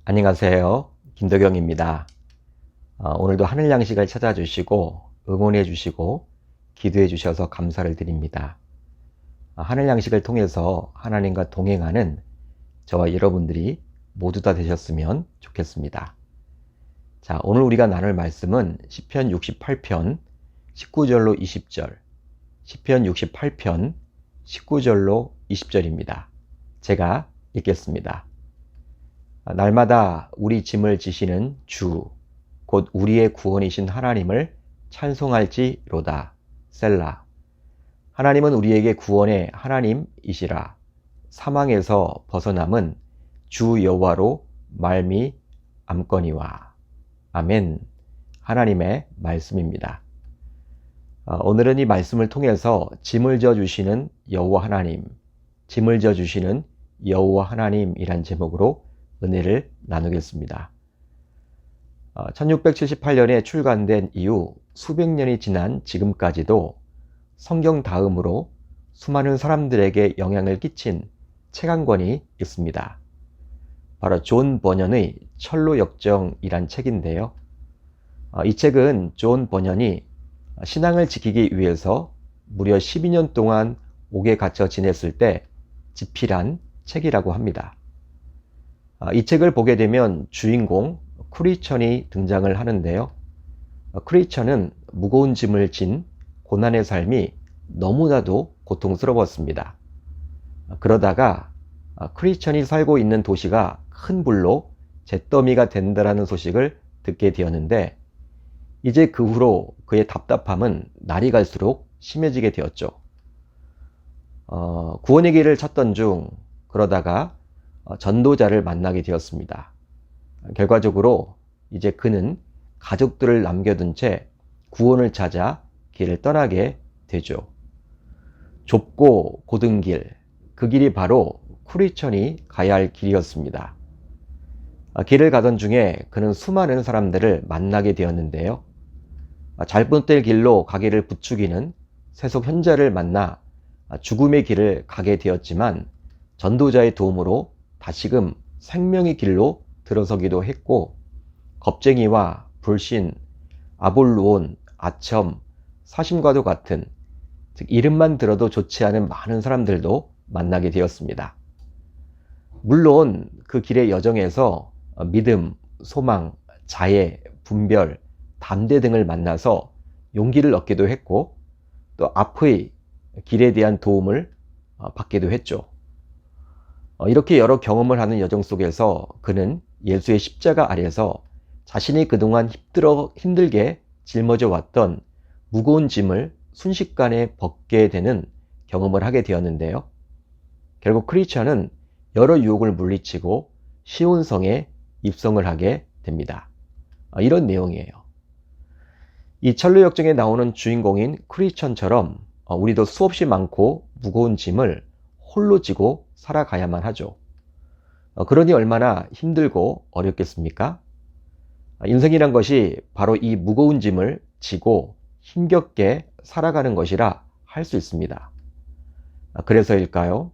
안녕하세요. 김덕영입니다. 오늘도 하늘 양식을 찾아주시고 응원해 주시고 기도해 주셔서 감사를 드립니다. 하늘 양식을 통해서 하나님과 동행하는 저와 여러분들이 모두 다 되셨으면 좋겠습니다. 자, 오늘 우리가 나눌 말씀은 시편 68편 19절로 20절, 시편 68편 19절로 20절입니다. 제가 읽겠습니다. 날마다 우리 짐을 지시는 주, 곧 우리의 구원이신 하나님을 찬송할지로다. 셀라. 하나님은 우리에게 구원의 하나님이시라. 사망에서 벗어남은 주 여호와로 말미암거니와. 아멘. 하나님의 말씀입니다. 오늘은 이 말씀을 통해서 짐을 져 주시는 여호와 하나님, 짐을 져 주시는 여호와 하나님이란 제목으로 은혜를 나누겠습니다. 1678년에 출간된 이후 수백 년이 지난 지금까지도 성경 다음으로 수많은 사람들에게 영향을 끼친 책 한 권이 있습니다. 바로 존 버년의 철로역정이란 책인데요. 이 책은 존 버년이 신앙을 지키기 위해서 무려 12년 동안 옥에 갇혀 지냈을 때 집필한 책이라고 합니다. 이 책을 보게 되면 주인공 크리스천이 등장을 하는데요. 크리스천은 무거운 짐을 진 고난의 삶이 너무나도 고통스러웠습니다. 그러다가 크리스천이 살고 있는 도시가 큰 불로 잿더미가 된다라는 소식을 듣게 되었는데 이제 그 후로 그의 답답함은 날이 갈수록 심해지게 되었죠. 구원의 길을 찾던 중 그러다가 전도자를 만나게 되었습니다. 결과적으로 이제 그는 가족들을 남겨둔 채 구원을 찾아 길을 떠나게 되죠. 좁고 고든 길, 그 길이 바로 크리스천이 가야 할 길이었습니다. 길을 가던 중에 그는 수많은 사람들을 만나게 되었는데요. 잘못될 길로 가기를 부추기는 세속 현자를 만나 죽음의 길을 가게 되었지만 전도자의 도움으로 다시금 생명의 길로 들어서기도 했고 겁쟁이와 불신, 아볼루온, 아첨, 사심과도 같은 즉 이름만 들어도 좋지 않은 많은 사람들도 만나게 되었습니다. 물론 그 길의 여정에서 믿음, 소망, 자애, 분별, 담대 등을 만나서 용기를 얻기도 했고 또 앞의 길에 대한 도움을 받기도 했죠. 이렇게 여러 경험을 하는 여정 속에서 그는 예수의 십자가 아래서 자신이 그동안 힘들게 짊어져 왔던 무거운 짐을 순식간에 벗게 되는 경험을 하게 되었는데요. 결국 크리스천은 여러 유혹을 물리치고 시온성에 입성을 하게 됩니다. 이런 내용이에요. 이 철로역정에 나오는 주인공인 크리스천처럼 우리도 수없이 많고 무거운 짐을 홀로 지고 살아가야만 하죠. 그러니 얼마나 힘들고 어렵겠습니까? 인생이란 것이 바로 이 무거운 짐을 지고 힘겹게 살아가는 것이라 할 수 있습니다. 그래서일까요?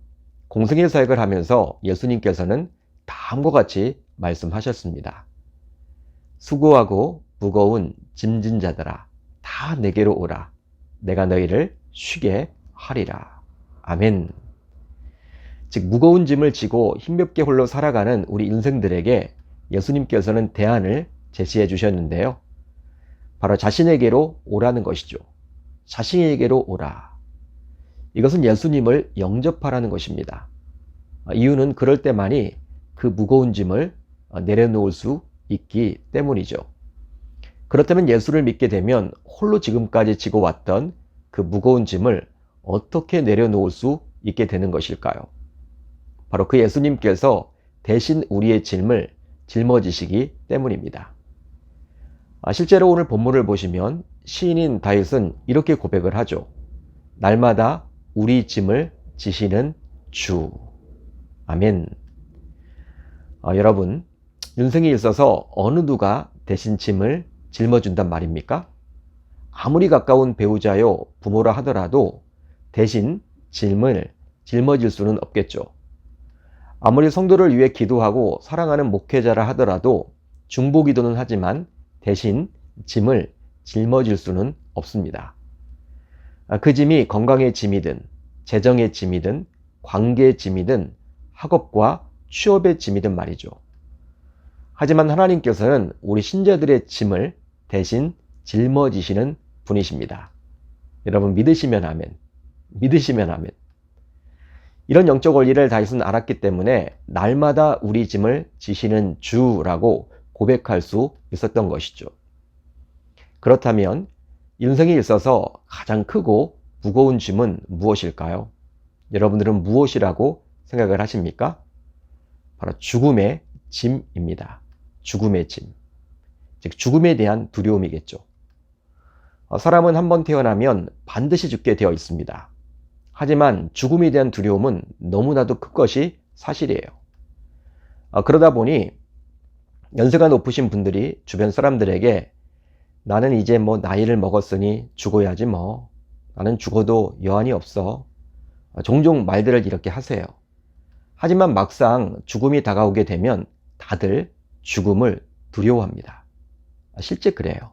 공생의 사역을 하면서 예수님께서는 다음과 같이 말씀하셨습니다. 수고하고 무거운 짐진 자들아 다 내게로 오라. 내가 너희를 쉬게 하리라. 아멘. 즉 무거운 짐을 지고 힘겹게 홀로 살아가는 우리 인생들에게 예수님께서는 대안을 제시해 주셨는데요. 바로 자신에게로 오라는 것이죠. 자신에게로 오라. 이것은 예수님을 영접하라는 것입니다. 이유는 그럴 때만이 그 무거운 짐을 내려놓을 수 있기 때문이죠. 그렇다면 예수를 믿게 되면 홀로 지금까지 지고 왔던 그 무거운 짐을 어떻게 내려놓을 수 있게 되는 것일까요? 바로 그 예수님께서 대신 우리의 짐을 짊어지시기 때문입니다. 실제로 오늘 본문을 보시면 시인인 다윗은 이렇게 고백을 하죠. 날마다 우리 짐을 지시는 주. 아멘. 여러분, 인생에 있어서 어느 누가 대신 짐을 짊어준단 말입니까? 아무리 가까운 배우자요, 부모라 하더라도 대신 짐을 짊어질 수는 없겠죠. 아무리 성도를 위해 기도하고 사랑하는 목회자라 하더라도 중보기도는 하지만 대신 짐을 짊어질 수는 없습니다. 그 짐이 건강의 짐이든 재정의 짐이든 관계의 짐이든 학업과 취업의 짐이든 말이죠. 하지만 하나님께서는 우리 신자들의 짐을 대신 짊어지시는 분이십니다. 여러분 믿으시면 아멘. 믿으시면 아멘. 이런 영적 원리를 다윗은 알았기 때문에 날마다 우리 짐을 지시는 주라고 고백할 수 있었던 것이죠. 그렇다면 인생에 있어서 가장 크고 무거운 짐은 무엇일까요? 여러분들은 무엇이라고 생각을 하십니까? 바로 죽음의 짐입니다. 죽음의 짐. 즉 죽음에 대한 두려움이겠죠. 사람은 한번 태어나면 반드시 죽게 되어 있습니다. 하지만 죽음에 대한 두려움은 너무나도 큰 것이 사실이에요. 그러다 보니 연세가 높으신 분들이 주변 사람들에게 나는 이제 나이를 먹었으니 죽어야지 나는 죽어도 여한이 없어. 종종 말들을 이렇게 하세요. 하지만 막상 죽음이 다가오게 되면 다들 죽음을 두려워합니다. 실제 그래요.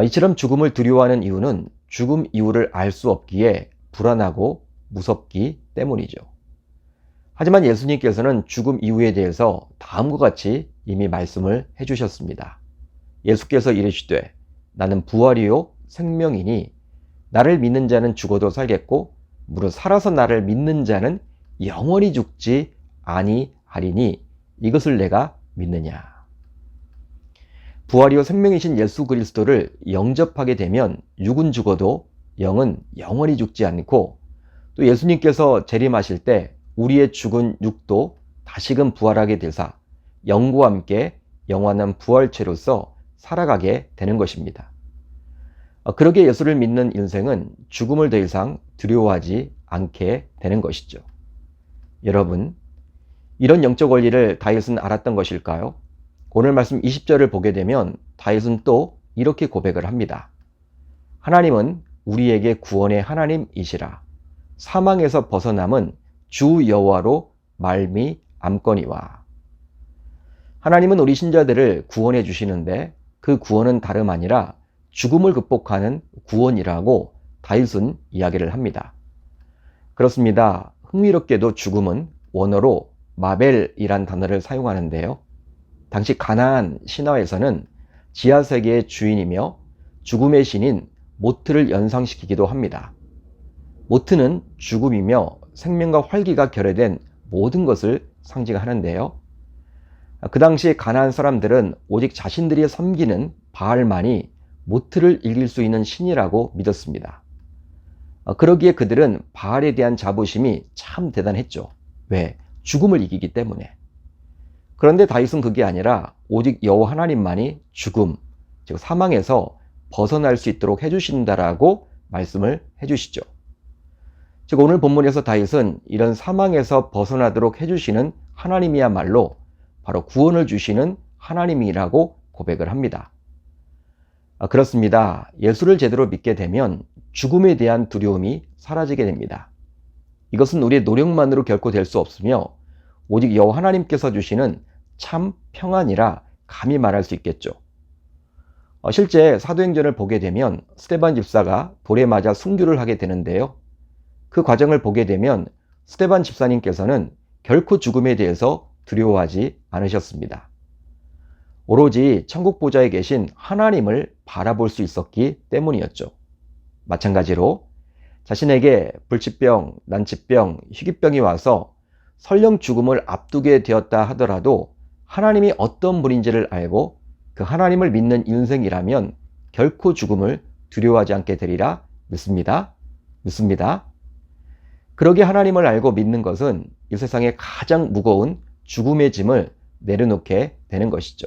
이처럼 죽음을 두려워하는 이유는 죽음 이유를 알 수 없기에 불안하고 무섭기 때문이죠. 하지만 예수님께서는 죽음 이유에 대해서 다음과 같이 이미 말씀을 해주셨습니다. 예수께서 이르시되 나는 부활이요 생명이니 나를 믿는 자는 죽어도 살겠고 무릇 살아서 나를 믿는 자는 영원히 죽지 아니하리니 이것을 내가 믿느냐. 부활이요 생명이신 예수 그리스도를 영접하게 되면 육은 죽어도 영은 영원히 죽지 않고 또 예수님께서 재림하실 때 우리의 죽은 육도 다시금 부활하게 되사 영과 함께 영원한 부활체로서 살아가게 되는 것입니다. 그러기에 예수를 믿는 인생은 죽음을 더 이상 두려워하지 않게 되는 것이죠. 여러분, 이런 영적 원리를 다윗은 알았던 것일까요? 오늘 말씀 20절을 보게 되면 다윗은 또 이렇게 고백을 합니다. 하나님은 우리에게 구원의 하나님이시라. 사망에서 벗어남은 주 여호와로 말미암거니와. 하나님은 우리 신자들을 구원해 주시는데 그 구원은 다름 아니라 죽음을 극복하는 구원이라고 다윗은 이야기를 합니다. 그렇습니다. 흥미롭게도 죽음은 원어로 마벨이란 단어를 사용하는데요. 당시 가나안 신화에서는 지하세계의 주인이며 죽음의 신인 모트를 연상시키기도 합니다. 모트는 죽음이며 생명과 활기가 결여된 모든 것을 상징하는데요. 그 당시 가나안 사람들은 오직 자신들이 섬기는 바알만이 모트를 이길 수 있는 신이라고 믿었습니다. 그러기에 그들은 바알에 대한 자부심이 참 대단했죠. 왜? 죽음을 이기기 때문에. 그런데 다윗은 그게 아니라 오직 여호와 하나님만이 죽음, 즉 사망에서 벗어날 수 있도록 해주신다라고 말씀을 해주시죠. 즉 오늘 본문에서 다윗은 이런 사망에서 벗어나도록 해주시는 하나님이야말로 바로 구원을 주시는 하나님이라고 고백을 합니다. 그렇습니다. 예수를 제대로 믿게 되면 죽음에 대한 두려움이 사라지게 됩니다. 이것은 우리의 노력만으로 결코 될 수 없으며 오직 여호와 하나님께서 주시는 참 평안이라 감히 말할 수 있겠죠. 실제 사도행전을 보게 되면 스데반 집사가 돌에 맞아 순교를 하게 되는데요. 그 과정을 보게 되면 스데반 집사님께서는 결코 죽음에 대해서 두려워하지 않으셨습니다. 오로지 천국 보좌에 계신 하나님을 바라볼 수 있었기 때문이었죠. 마찬가지로 자신에게 불치병, 난치병, 희귀병이 와서 설령 죽음을 앞두게 되었다 하더라도 하나님이 어떤 분인지를 알고 그 하나님을 믿는 인생이라면 결코 죽음을 두려워하지 않게 되리라 믿습니다. 믿습니다. 그러기에 하나님을 알고 믿는 것은 이 세상에 가장 무거운 죽음의 짐을 내려놓게 되는 것이죠.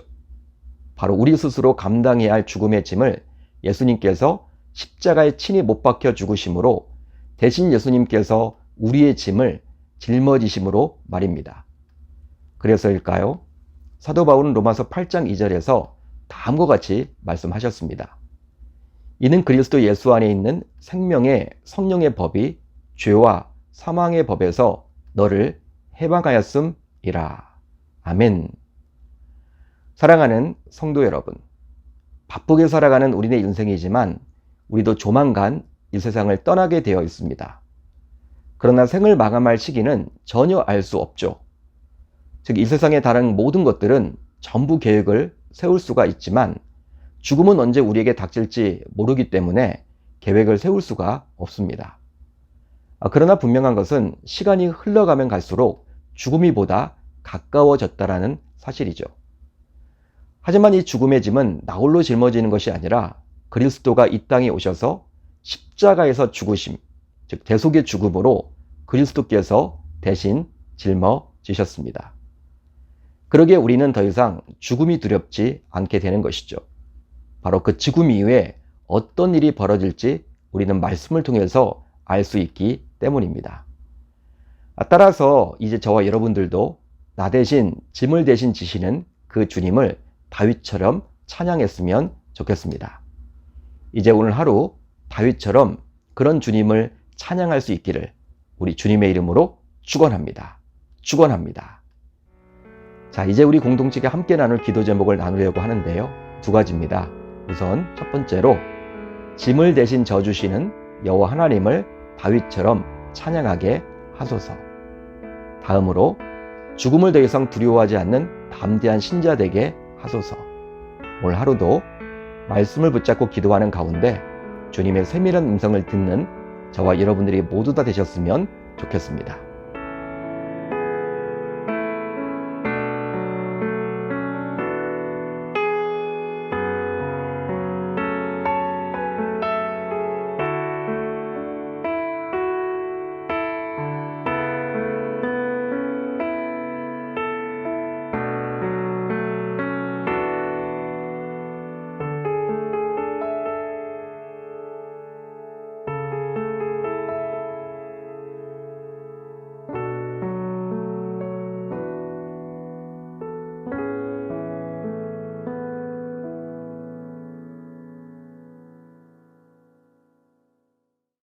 바로 우리 스스로 감당해야 할 죽음의 짐을 예수님께서 십자가에 친히 못 박혀 죽으심으로 대신 예수님께서 우리의 짐을 짊어지심으로 말입니다. 그래서일까요? 사도 바울은 로마서 8장 2절에서 다음과 같이 말씀하셨습니다. 이는 그리스도 예수 안에 있는 생명의 성령의 법이 죄와 사망의 법에서 너를 해방하였음이라. 아멘. 사랑하는 성도 여러분, 바쁘게 살아가는 우리의 인생이지만 우리도 조만간 이 세상을 떠나게 되어 있습니다. 그러나 생을 마감할 시기는 전혀 알 수 없죠. 즉, 이 세상의 다른 모든 것들은 전부 계획을 세울 수가 있지만 죽음은 언제 우리에게 닥칠지 모르기 때문에 계획을 세울 수가 없습니다. 그러나 분명한 것은 시간이 흘러가면 갈수록 죽음이 보다 가까워졌다라는 사실이죠. 하지만 이 죽음의 짐은 나 홀로 짊어지는 것이 아니라 그리스도가 이 땅에 오셔서 십자가에서 죽으심, 즉 대속의 죽음으로 그리스도께서 대신 짊어지셨습니다. 그러기에 우리는 더 이상 죽음이 두렵지 않게 되는 것이죠. 바로 그 죽음 이후에 어떤 일이 벌어질지 우리는 말씀을 통해서 알 수 있기 때문입니다. 따라서 이제 저와 여러분들도 나 대신 짐을 대신 지시는 그 주님을 다윗처럼 찬양했으면 좋겠습니다. 이제 오늘 하루 다윗처럼 그런 주님을 찬양할 수 있기를 우리 주님의 이름으로 축원합니다. 축원합니다. 자, 이제 우리 공동체가 함께 나눌 기도 제목을 나누려고 하는데요. 두 가지입니다. 우선 첫 번째로 짐을 대신 져주시는 여호와 하나님을 다윗처럼 찬양하게 하소서. 다음으로 죽음을 더 이상 두려워하지 않는 담대한 신자 되게 하소서. 오늘 하루도 말씀을 붙잡고 기도하는 가운데 주님의 세밀한 음성을 듣는 저와 여러분들이 모두 다 되셨으면 좋겠습니다.